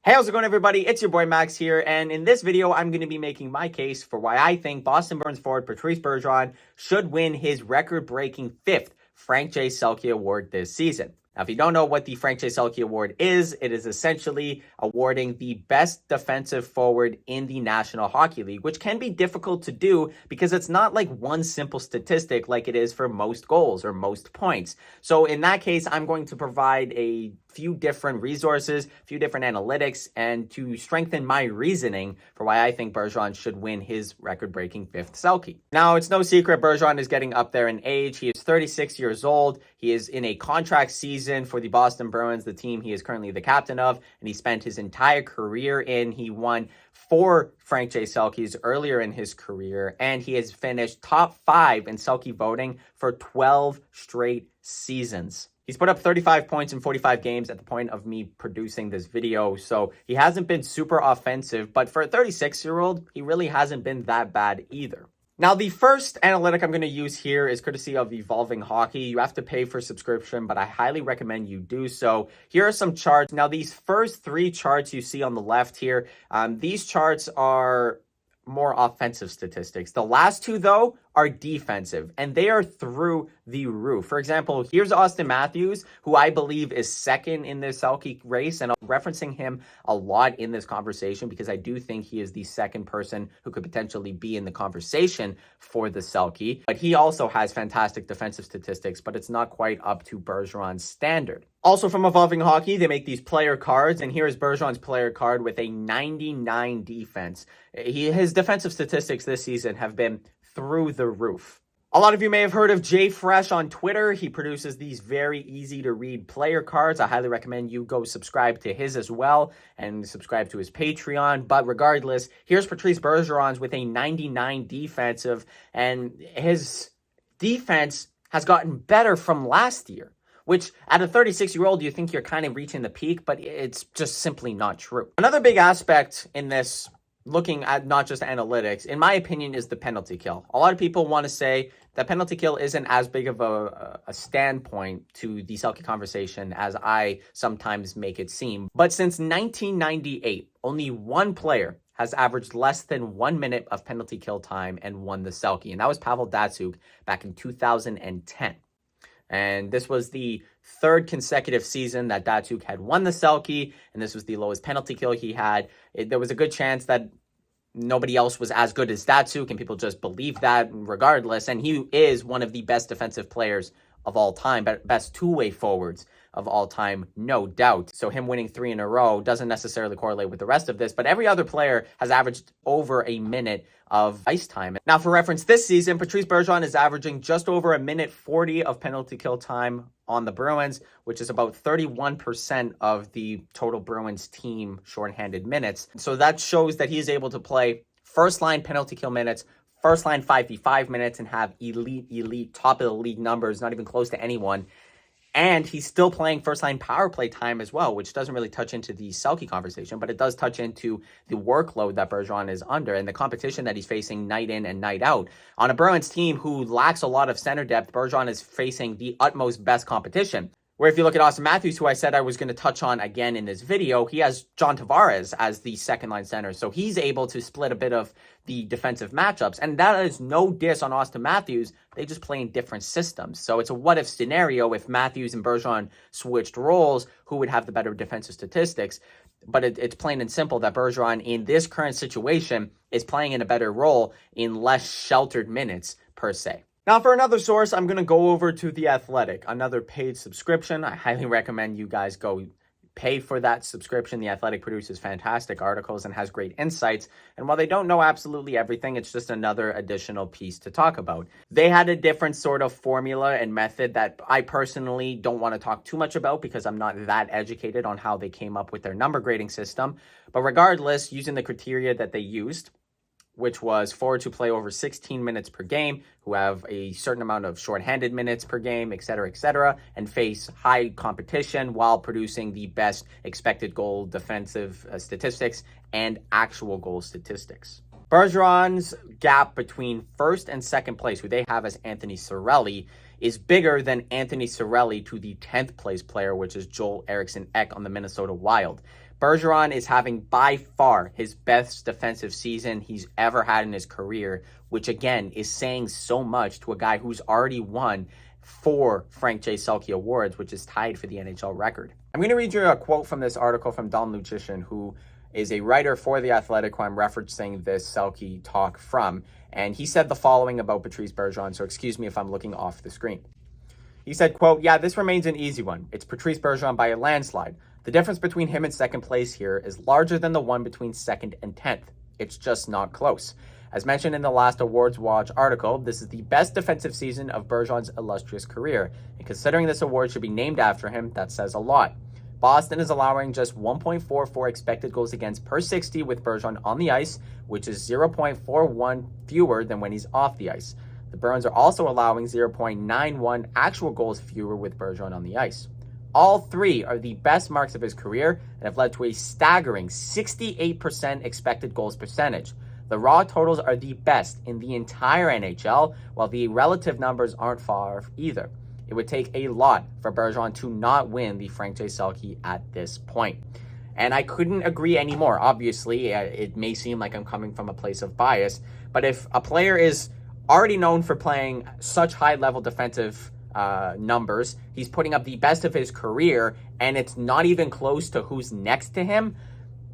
Hey, how's it going, everybody? It's your boy Max here, and in this video, I'm going to be making my case for why I think Boston Bruins forward Patrice Bergeron should win his record-breaking 5th Frank J. Selke Award this season. Now, if you don't know what the Frank J. Selke Award is, it is essentially awarding the best defensive forward in the National Hockey League, which can be difficult to do because it's not like one simple statistic like it is for most goals or most points. So in that case, I'm going to provide a few different resources, a few different analytics, and to strengthen my reasoning for why I think Bergeron should win his record-breaking 5th Selke. Now, it's no secret Bergeron is getting up there in age. He is 36 years old. He is in a contract season for the Boston Bruins, the team he is currently the captain of, and he spent his entire career in. He won 4 Frank J. Selkes earlier in his career, and he has finished top 5 in Selke voting for 12 straight seasons. He's put up 35 points in 45 games at the point of me producing this video, so he hasn't been super offensive, but for a 36-year-old, he really hasn't been that bad either. Now, the first analytic I'm going to use here is courtesy of Evolving Hockey. You have to pay for subscription, but I highly recommend you do so. Here are some charts. Now, these first 3 charts you see on the left here, these charts are more offensive statistics. The last 2, though, are defensive, and they are through the roof. For example, here's Austin Matthews, who I believe is second in the Selke race, and I'm referencing him a lot in this conversation because I do think he is the second person who could potentially be in the conversation for the Selke. But he also has fantastic defensive statistics, but it's not quite up to Bergeron's standard. Also from Evolving Hockey, they make these player cards, and here is Bergeron's player card with a 99 defense. His defensive statistics this season have been through the roof. A lot of you may have heard of Jay Fresh on Twitter. He produces these very easy to read player cards. I highly recommend you go subscribe to his as well and subscribe to his Patreon. But regardless, here's Patrice Bergeron's with a 99 defensive, and his defense has gotten better from last year, which at a 36-year-old, you think you're kind of reaching the peak, but it's just simply not true. Another big aspect in this, looking at not just analytics, in my opinion, is the penalty kill. A lot of people want to say that penalty kill isn't as big of a standpoint to the Selke conversation as I sometimes make it seem. But since 1998, only one player has averaged less than 1 minute of penalty kill time and won the Selke, and that was Pavel Datsyuk back in 2010. And this was the 3rd consecutive season that Datsyuk had won the Selke, and this was the lowest penalty kill he had. There was a good chance that nobody else was as good as Datsyuk, and people just believe that regardless. And he is one of the best defensive players of all time, but best two-way forwards of all time, no doubt. So him winning 3 in a row doesn't necessarily correlate with the rest of this, but every other player has averaged over a minute of ice time. Now, for reference, this season, Patrice Bergeron is averaging just over 1:40 of penalty kill time on the Bruins, which is about 31% of the total Bruins team shorthanded minutes. So that shows that he is able to play first-line penalty kill minutes, first-line 5v5 minutes, and have elite, top-of-the-league numbers, not even close to anyone. And he's still playing first-line power play time as well, which doesn't really touch into the Selke conversation, but it does touch into the workload that Bergeron is under and the competition that he's facing night in and night out. On a Bruins team who lacks a lot of center depth, Bergeron is facing the utmost best competition. Where if you look at Austin Matthews, who I said I was going to touch on again in this video, he has John Tavares as the second-line center. So he's able to split a bit of the defensive matchups. And that is no diss on Austin Matthews. They just play in different systems. So it's a what-if scenario. If Matthews and Bergeron switched roles, who would have the better defensive statistics? But it's plain and simple that Bergeron, in this current situation, is playing in a better role in less sheltered minutes, per se. Now, for another source, I'm going to go over to The Athletic, another paid subscription. I highly recommend you guys go pay for that subscription. The Athletic produces fantastic articles and has great insights. And while they don't know absolutely everything, it's just another additional piece to talk about. They had a different sort of formula and method that I personally don't want to talk too much about because I'm not that educated on how they came up with their number grading system. But regardless, using the criteria that they used, which was forwards who play over 16 minutes per game, who have a certain amount of shorthanded minutes per game, et cetera, and face high competition while producing the best expected goal defensive statistics and actual goal statistics. Bergeron's gap between first and second place, who they have as Anthony Cirelli, is bigger than Anthony Cirelli to the 10th place player, which is Joel Eriksson Ek on the Minnesota Wild. Bergeron is having by far his best defensive season he's ever had in his career, which again is saying so much to a guy who's already won 4 Frank J. Selke awards, which is tied for the NHL record. I'm going to read you a quote from this article from Don Lucian, who is a writer for The Athletic, who I'm referencing this Selke talk from. And he said the following about Patrice Bergeron, so excuse me if I'm looking off the screen. He said, quote, "Yeah, this remains an easy one. It's Patrice Bergeron by a landslide. The difference between him and second place here is larger than the one between second and 10th. It's just not close. As mentioned in the last Awards Watch article, this is the best defensive season of Bergeron's illustrious career. And considering this award should be named after him, that says a lot. Boston is allowing just 1.44 expected goals against per 60 with Bergeron on the ice, which is 0.41 fewer than when he's off the ice. The Bruins are also allowing 0.91 actual goals fewer with Bergeron on the ice. All 3 are the best marks of his career and have led to a staggering 68% expected goals percentage. The raw totals are the best in the entire NHL, while the relative numbers aren't far either. It would take a lot for Bergeron to not win the Frank J. Selke at this point." And I couldn't agree anymore. Obviously, it may seem like I'm coming from a place of bias, but if a player is already known for playing such high-level defensive numbers, he's putting up the best of his career, and it's not even close to who's next to him,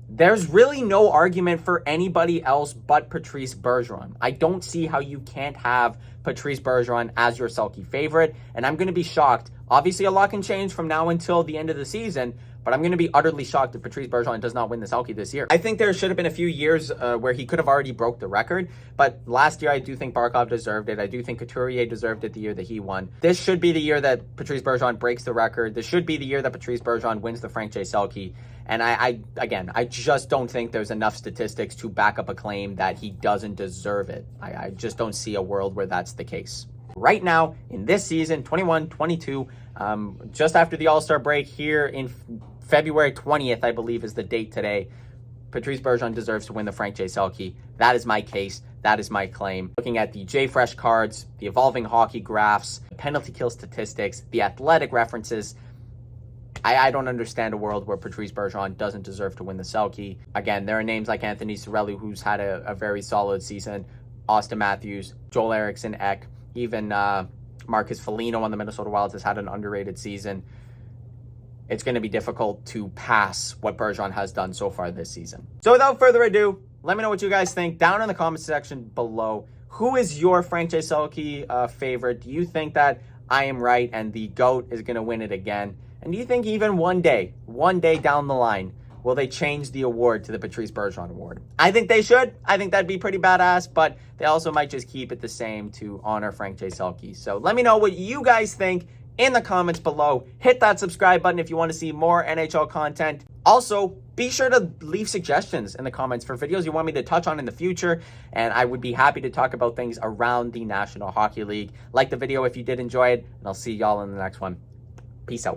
there's really no argument for anybody else but Patrice Bergeron. I don't see how you can't have Patrice Bergeron as your Selke favorite, and I'm going to be shocked. Obviously, a lot can change from now until the end of the season, but I'm going to be utterly shocked if Patrice Bergeron does not win the Selke this year. I think there should have been a few years where he could have already broke the record, but last year I do think Barkov deserved it. I do think Couturier deserved it the year that he won. This should be the year that Patrice Bergeron breaks the record. This should be the year that Patrice Bergeron wins the Frank J. Selke. And I just don't think there's enough statistics to back up a claim that he doesn't deserve it. I just don't see a world where that's the case. Right now, in this season, 21-22, just after the All-Star break here in February 20th, I believe is the date today, Patrice Bergeron deserves to win the Frank J. Selke. That is my case. That is my claim. Looking at the JFresh cards, the evolving hockey graphs, penalty kill statistics, the athletic references, I don't understand a world where Patrice Bergeron doesn't deserve to win the Selke. Again, there are names like Anthony Cirelli, who's had a very solid season, Austin Matthews, Joel Eriksson Ek, even Marcus Foligno on the Minnesota Wild has had an underrated season. It's going to be difficult to pass what Bergeron has done so far this season. So without further ado, let me know what you guys think down in the comment section below. Who is your Frank J. Selke favorite? Do you think that I am right and the GOAT is going to win it again? And do you think even one day down the line, will they change the award to the Patrice Bergeron Award? I think they should. I think that'd be pretty badass, but they also might just keep it the same to honor Frank J. Selke. So let me know what you guys think in the comments below. Hit that subscribe button if you want to see more NHL content. Also, be sure to leave suggestions in the comments for videos you want me to touch on in the future, and I would be happy to talk about things around the National Hockey League. Like the video if you did enjoy it, and I'll see y'all in the next one. Peace out.